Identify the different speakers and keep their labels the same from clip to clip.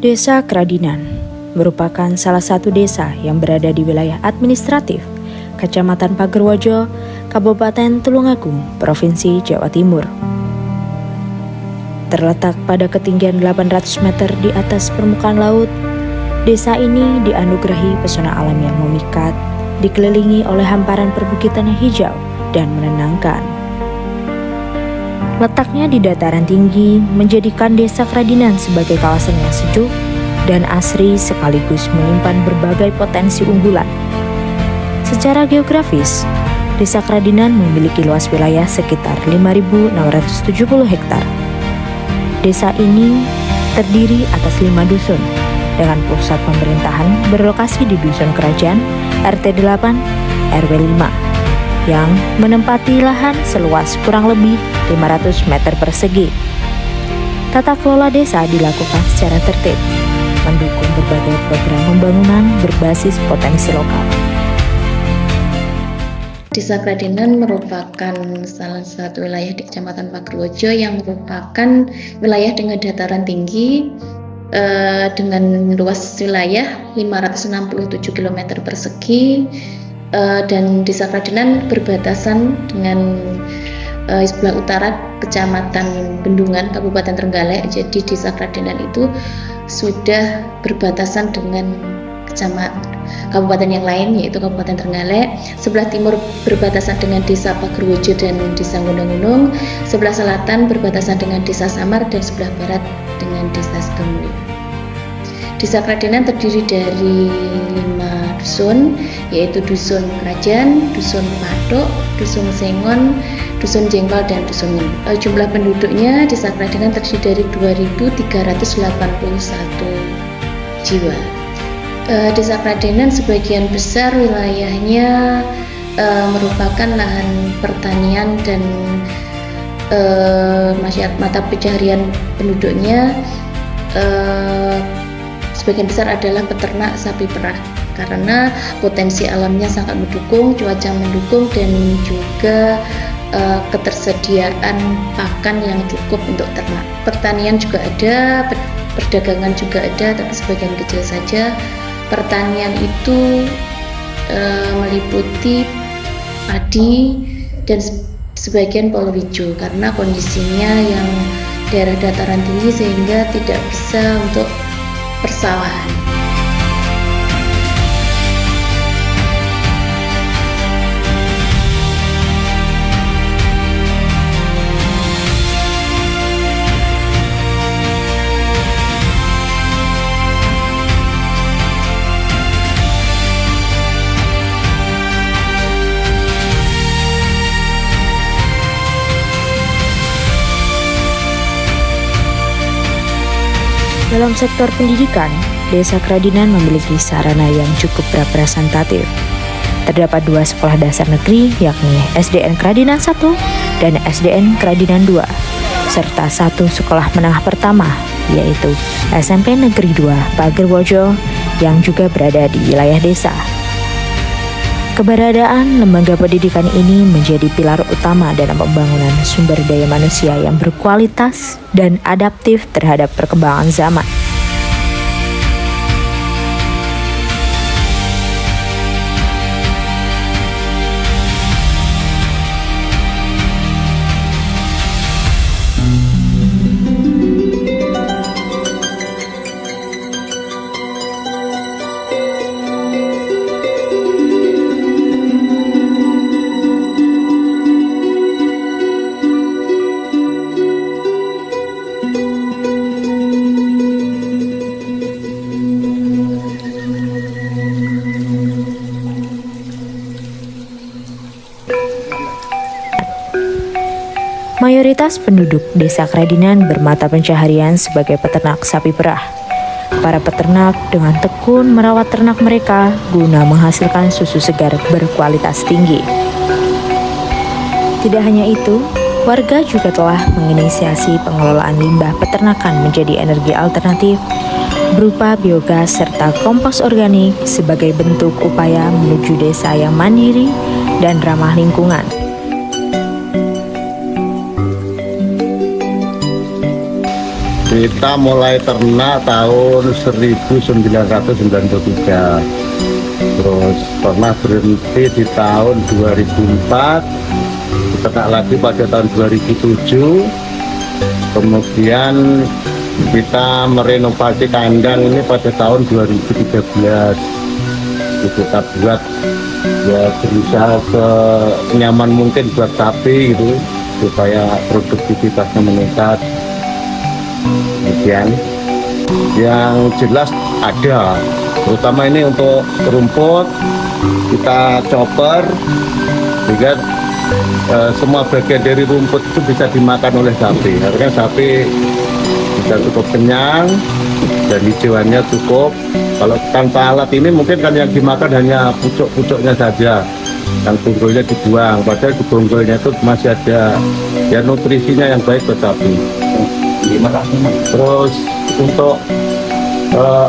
Speaker 1: Desa Kradinan merupakan salah satu desa yang berada di wilayah administratif Kecamatan Pagerwojo, Kabupaten Tulungagung, Provinsi Jawa Timur. Terletak pada ketinggian 800 meter di atas permukaan laut, desa ini dianugerahi pesona alam yang memikat, dikelilingi oleh hamparan perbukitan yang hijau dan menenangkan. Letaknya di dataran tinggi menjadikan desa Kradinan sebagai kawasan yang sejuk dan asri sekaligus menyimpan berbagai potensi unggulan. Secara geografis, desa Kradinan memiliki luas wilayah sekitar 5.670 hektar. Desa ini terdiri atas 5 dusun dengan pusat pemerintahan berlokasi di Dusun Kerajaan RT 8 RW 5 yang menempati lahan seluas kurang lebih 500 meter persegi. Tata kelola desa dilakukan secara tertib, mendukung berbagai program pembangunan berbasis potensi lokal.
Speaker 2: Desa Kradinan merupakan salah satu wilayah di Kecamatan Pagerwojo yang merupakan wilayah dengan dataran tinggi dengan luas wilayah 567 km persegi, dan Desa Kradinan berbatasan dengan sebelah utara Kecamatan Bendungan, Kabupaten Trenggalek. Jadi Desa Kradinan itu sudah berbatasan dengan kabupaten yang lain, yaitu Kabupaten Trenggalek. Sebelah timur berbatasan dengan Desa Pagerwojo dan Desa Gunung-Gunung. Sebelah selatan berbatasan dengan Desa Samar dan sebelah barat dengan Desa Sidomulyo. Desa Kradinan terdiri dari 5 dusun, yaitu Dusun Kerajaan, Dusun Patok, Dusun Sengon, Dusun Jengkol, dan Dusun Min. Jumlah penduduknya Desa Kradinan terdiri dari 2.381 jiwa. Desa Kradinan sebagian besar wilayahnya merupakan lahan pertanian dan mata pencaharian penduduknya sebagian besar adalah peternak sapi perah, karena potensi alamnya sangat mendukung, cuaca mendukung, dan juga ketersediaan pakan yang cukup untuk ternak. Pertanian juga ada, perdagangan juga ada, tapi sebagian kecil saja. Pertanian itu meliputi padi dan sebagian palawija, karena kondisinya yang daerah dataran tinggi sehingga tidak bisa untuk persawahan.
Speaker 1: Dalam sektor pendidikan, Desa Kradinan memiliki sarana yang cukup representatif. Terdapat 2 sekolah dasar negeri, yakni SDN Kradinan 1 dan SDN Kradinan 2, serta 1 sekolah menengah pertama, yaitu SMP Negeri 2 Pagerwojo yang juga berada di wilayah desa. Keberadaan lembaga pendidikan ini menjadi pilar utama dalam pembangunan sumber daya manusia yang berkualitas dan adaptif terhadap perkembangan zaman. Mayoritas penduduk Desa Kradinan bermata pencaharian sebagai peternak sapi perah. Para peternak dengan tekun merawat ternak mereka guna menghasilkan susu segar berkualitas tinggi. Tidak hanya itu, warga juga telah menginisiasi pengelolaan limbah peternakan menjadi energi alternatif berupa biogas serta kompos organik sebagai bentuk upaya menuju desa yang mandiri dan ramah lingkungan.
Speaker 3: Kita mulai ternak tahun 1993. Terus pernah berhenti di tahun 2004, ternak lagi pada tahun 2007. Kemudian kita merenovasi kandang ini pada tahun 2013. Kita buat ya berusaha senyaman mungkin buat sapi gitu supaya produktivitasnya meningkat. Kemudian yang jelas ada, terutama ini untuk rumput kita chopper sehingga semua bagian dari rumput itu bisa dimakan oleh sapi. Artinya sapi bisa cukup kenyang dan hijauannya cukup. Kalau tanpa alat ini mungkin kan yang dimakan hanya pucuk-pucuknya saja, yang bonggolnya dibuang. Padahal di bonggolnya itu masih ada ya nutrisinya yang baik buat sapi. Terus untuk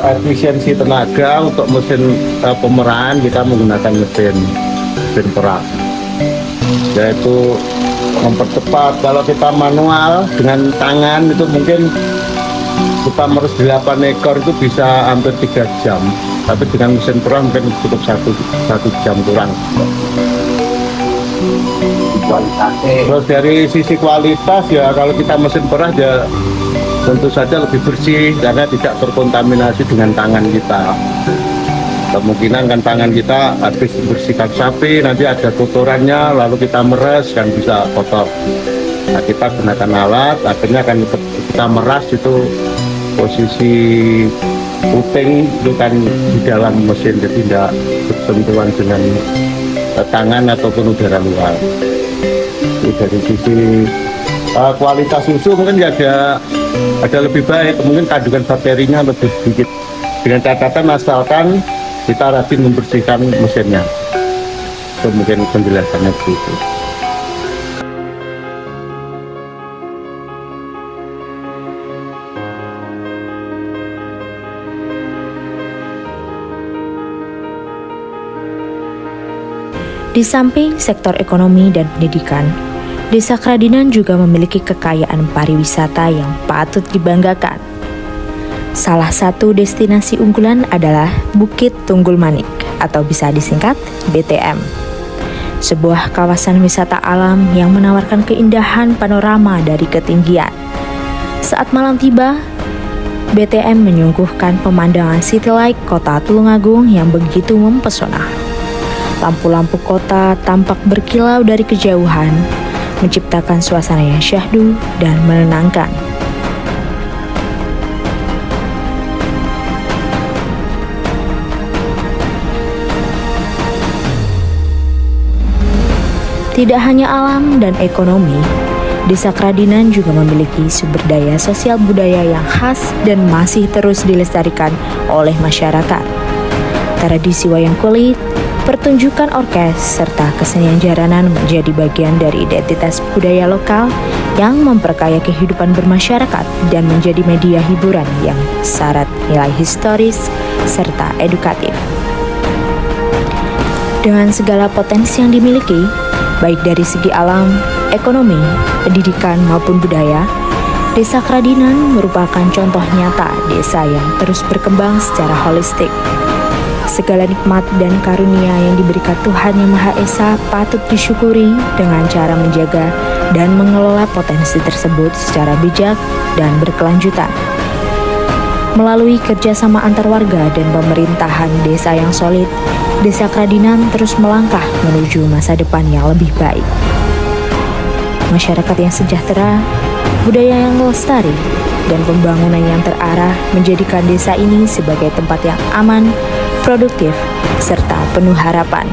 Speaker 3: efisiensi tenaga, untuk mesin pemerahan kita menggunakan mesin perak, yaitu mempercepat. Kalau kita manual dengan tangan itu mungkin kita meres 8 ekor itu bisa hampir 3 jam, tapi dengan mesin perah mungkin cukup satu jam kurang. Terus dari sisi kualitas ya, kalau kita mesin perah ya tentu saja lebih bersih karena tidak terkontaminasi dengan tangan kita. Kemungkinan kan tangan kita habis bersihkan sapi nanti ada kotorannya, lalu kita meres kan bisa kotor. Nah, kita gunakan alat, akhirnya kan kita meras itu posisi puting itu kan di dalam mesin, jadi tidak bersentuhan dengan tangan ataupun udara luar. Jadi dari sisi kualitas susu mungkin ya ada lebih baik, mungkin kandungan bakterinya lebih sedikit, dengan catatan asalkan kita rajin membersihkan mesinnya. Itu mungkin penjelasannya begitu.
Speaker 1: Di samping sektor ekonomi dan pendidikan, Desa Kradinan juga memiliki kekayaan pariwisata yang patut dibanggakan. Salah satu destinasi unggulan adalah Bukit Tunggul Manik atau bisa disingkat BTM. Sebuah kawasan wisata alam yang menawarkan keindahan panorama dari ketinggian. Saat malam tiba, BTM menyuguhkan pemandangan city light kota Tulungagung yang begitu mempesona. Lampu-lampu kota tampak berkilau dari kejauhan, menciptakan suasana yang syahdu dan menenangkan. Tidak hanya alam dan ekonomi, Desa Kradinan juga memiliki sumber daya sosial budaya yang khas dan masih terus dilestarikan oleh masyarakat. Tradisi wayang kulit, pertunjukan orkes, serta kesenian jaranan menjadi bagian dari identitas budaya lokal yang memperkaya kehidupan bermasyarakat dan menjadi media hiburan yang syarat nilai historis serta edukatif. Dengan segala potensi yang dimiliki, baik dari segi alam, ekonomi, pendidikan maupun budaya, Desa Kradinan merupakan contoh nyata desa yang terus berkembang secara holistik. Segala nikmat dan karunia yang diberikan Tuhan Yang Maha Esa patut disyukuri dengan cara menjaga dan mengelola potensi tersebut secara bijak dan berkelanjutan. Melalui kerjasama antar warga dan pemerintahan desa yang solid, Desa Kradinan terus melangkah menuju masa depan yang lebih baik. Masyarakat yang sejahtera, budaya yang lestari, dan pembangunan yang terarah menjadikan desa ini sebagai tempat yang aman, produktif, serta penuh harapan.